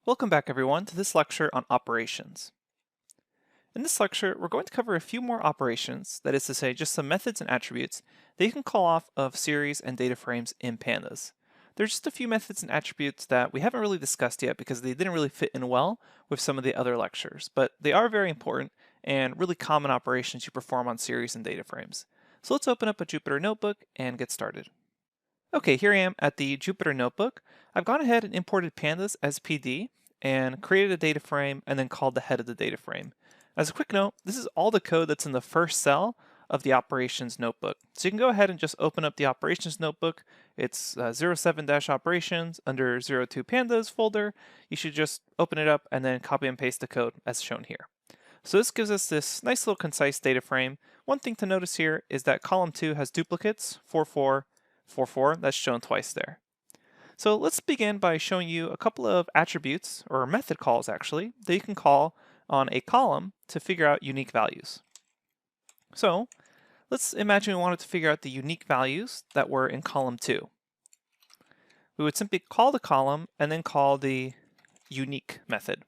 Welcome back everyone to this lecture on operations. In this lecture, we're going to cover a few more operations, that is to say just some methods and attributes that you can call off of series and data frames in Pandas. There's just a few methods and attributes that we haven't really discussed yet because they didn't really fit in well with some of the other lectures, but they are very important and really common operations you perform on series and data frames. So let's open up a Jupyter Notebook and get started. Okay, here I am at the Jupyter Notebook. I've gone ahead and imported Pandas as PD and created a data frame and then called the head of the data frame. As a quick note, this is all the code that's in the first cell of the operations notebook. So you can go ahead and just open up the operations notebook. It's 07-operations under 02 pandas folder. You should just open it up and then copy and paste the code as shown here. So this gives us this nice little concise data frame. One thing to notice here is that column 2 has duplicates, 4444, that's shown twice there. So let's begin by showing you a couple of attributes, or method calls actually, that you can call on a column to figure out unique values. So let's imagine we wanted to figure out the unique values that were in column 2. We would simply call the column and then call the unique method.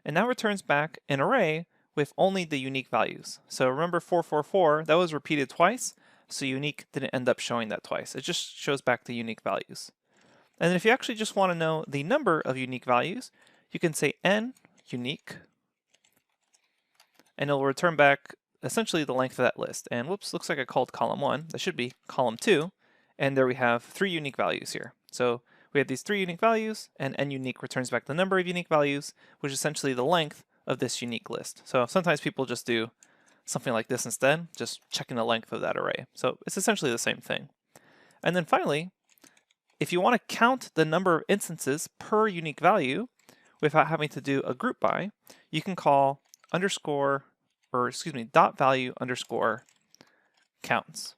And that returns back an array with only the unique values. So remember 444, that was repeated twice, so unique didn't end up showing that twice. It just shows back the unique values. And then if you actually just want to know the number of unique values, you can say n unique, and it'll return back essentially the length of that list. And whoops, looks like I called column 1. That should be column 2. And there we have 3 unique values here. So we have these 3 unique values, and n unique returns back the number of unique values, which is essentially the length of this unique list. So sometimes people just do something like this instead, just checking the length of that array. So it's essentially the same thing. And then finally, if you want to count the number of instances per unique value without having to do a group by, you can call dot value underscore counts.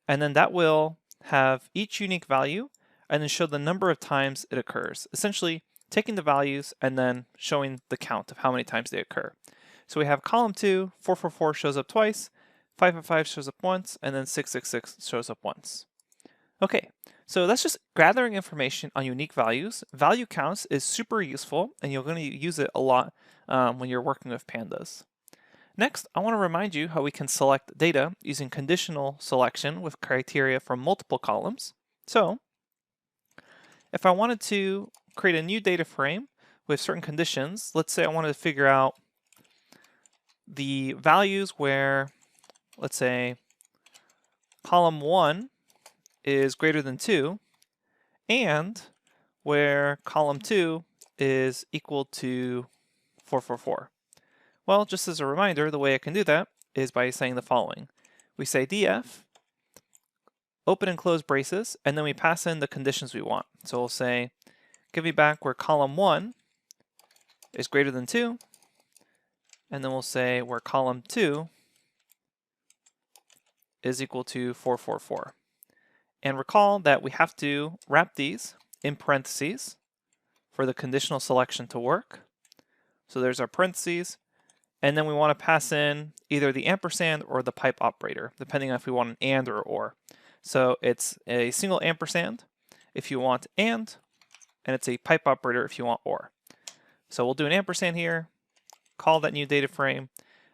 And then that will have each unique value and then show the number of times it occurs, essentially taking the values and then showing the count of how many times they occur. So we have column 2, 444 shows up twice, 555 shows up once, and then 666 shows up once. Okay, so that's just gathering information on unique values. Value counts is super useful, and you're going to use it a lot when you're working with pandas. Next, I want to remind you how we can select data using conditional selection with criteria from multiple columns. So, if I wanted to create a new data frame with certain conditions, let's say I wanted to figure out the values where, let's say, column 1 is greater than 2, and where column 2 is equal to 444. Well, just as a reminder, the way I can do that is by saying the following. We say df, open and close braces, and then we pass in the conditions we want. So we'll say, give me back where column 1 is greater than 2, and then we'll say where column 2 is equal to 444. And recall that we have to wrap these in parentheses for the conditional selection to work. So there's our parentheses, and then we want to pass in either the ampersand or the pipe operator, depending on if we want an and or or. So it's a single ampersand if you want and it's a pipe operator if you want or. So we'll do an ampersand here, call that new data frame,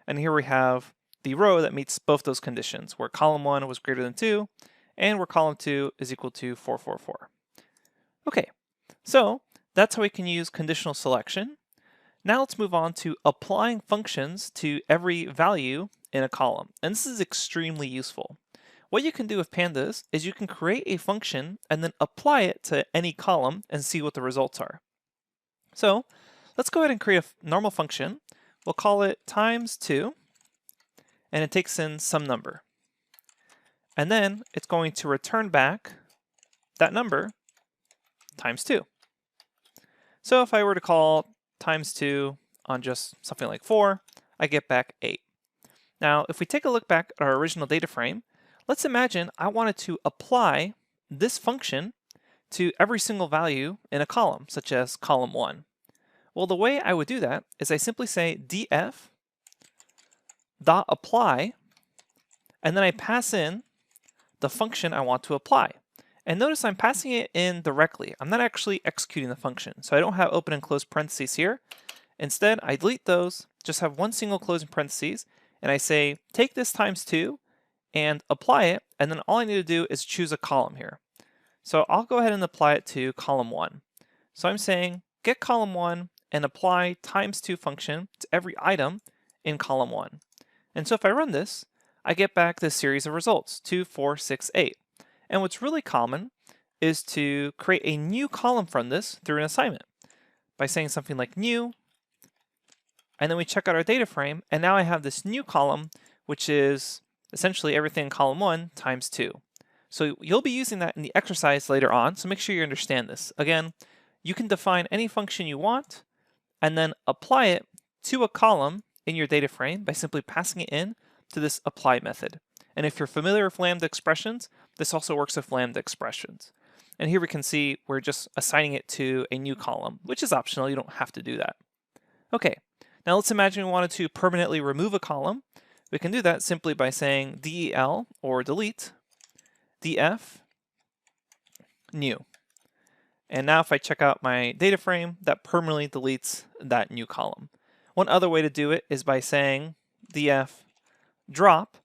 and here we have the row that meets both those conditions, where column 1 was greater than 2, and where column 2 is equal to 444. Okay, so that's how we can use conditional selection. Now let's move on to applying functions to every value in a column. And this is extremely useful. What you can do with pandas is you can create a function and then apply it to any column and see what the results are. So let's go ahead and create a normal function. We'll call it times 2, and it takes in some number. And then it's going to return back that number times 2. So if I were to call times 2 on just something like 4, I get back 8. Now, if we take a look back at our original data frame, let's imagine I wanted to apply this function to every single value in a column, such as column 1. Well, the way I would do that is I simply say df dot apply, and then I pass in the function I want to apply. And notice I'm passing it in directly. I'm not actually executing the function. So I don't have open and close parentheses here. Instead, I delete those, just have one single closing parentheses, and I say, take this times 2 and apply it, and then all I need to do is choose a column here. So I'll go ahead and apply it to column 1. So I'm saying, get column 1 and apply times 2 function to every item in column 1. And so if I run this, I get back this series of results, 2, 4, 6, 8. And what's really common is to create a new column from this through an assignment by saying something like new, and then we check out our data frame, and now I have this new column, which is essentially everything in column 1 times 2. So you'll be using that in the exercise later on, so make sure you understand this. Again, you can define any function you want, and then apply it to a column in your data frame by simply passing it in to this apply method. And if you're familiar with lambda expressions, this also works with lambda expressions. And here we can see we're just assigning it to a new column, which is optional. You don't have to do that. Okay, now let's imagine we wanted to permanently remove a column. We can do that simply by saying del or delete df new. And now if I check out my data frame, that permanently deletes that new column. One other way to do it is by saying df drop,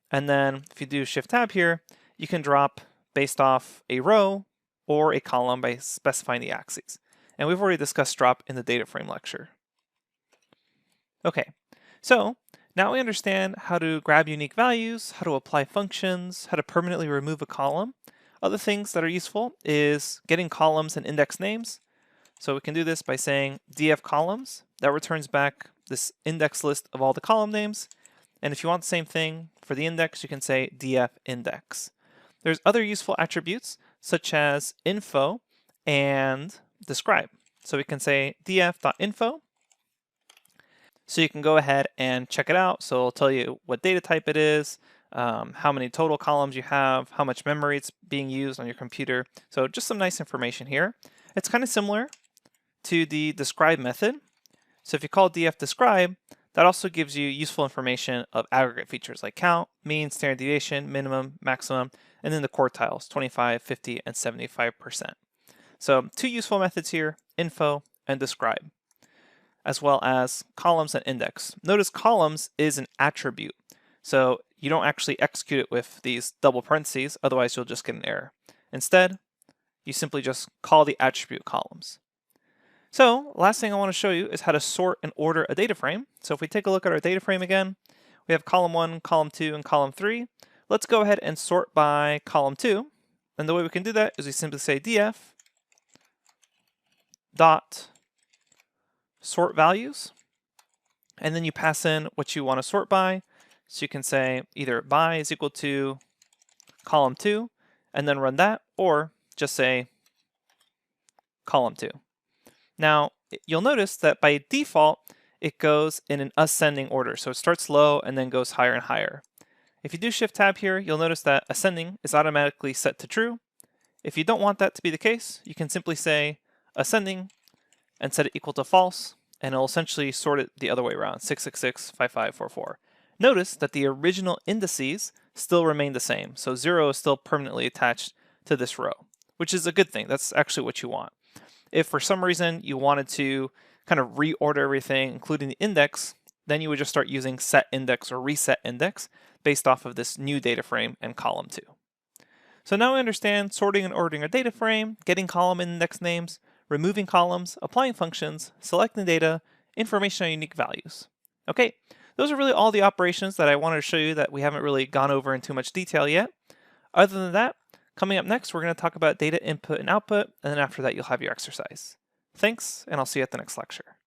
and then if you do shift tab here, you can drop based off a row or a column by specifying the axes. And we've already discussed drop in the data frame lecture. Okay, so now we understand how to grab unique values, how to apply functions, how to permanently remove a column. Other things that are useful is getting columns and index names. So we can do this by saying df columns. That returns back this index list of all the column names. And if you want the same thing for the index, you can say df index. There's other useful attributes such as info and describe. So we can say df.info. So you can go ahead and check it out. So it'll tell you what data type it is, how many total columns you have, how much memory it's being used on your computer. So just some nice information here. It's kind of similar to the describe method. So if you call df describe, that also gives you useful information of aggregate features like count, mean, standard deviation, minimum, maximum, and then the quartiles, 25, 50, and 75%. So two useful methods here, info and describe, as well as columns and index. Notice columns is an attribute, so you don't actually execute it with these double parentheses, otherwise you'll just get an error. Instead, you simply just call the attribute columns. So last thing I want to show you is how to sort and order a data frame. So if we take a look at our data frame again, we have column 1, column 2, and column 3. Let's go ahead and sort by column 2. And the way we can do that is we simply say df dot sort values, and then you pass in what you want to sort by. So you can say either by is equal to column 2, and then run that, or just say column 2. Now, you'll notice that by default, it goes in an ascending order. So it starts low and then goes higher and higher. If you do shift tab here, you'll notice that ascending is automatically set to true. If you don't want that to be the case, you can simply say ascending and set it equal to false, and it'll essentially sort it the other way around, 666, 5544. Notice that the original indices still remain the same. So 0 is still permanently attached to this row, which is a good thing. That's actually what you want. If for some reason you wanted to kind of reorder everything, including the index, then you would just start using set index or reset index based off of this new data frame and column 2. So now we understand sorting and ordering a data frame, getting column and index names, removing columns, applying functions, selecting data, information on unique values. Okay, those are really all the operations that I wanted to show you that we haven't really gone over in too much detail yet. Other than that, coming up next, we're going to talk about data input and output, and then after that, you'll have your exercise. Thanks, and I'll see you at the next lecture.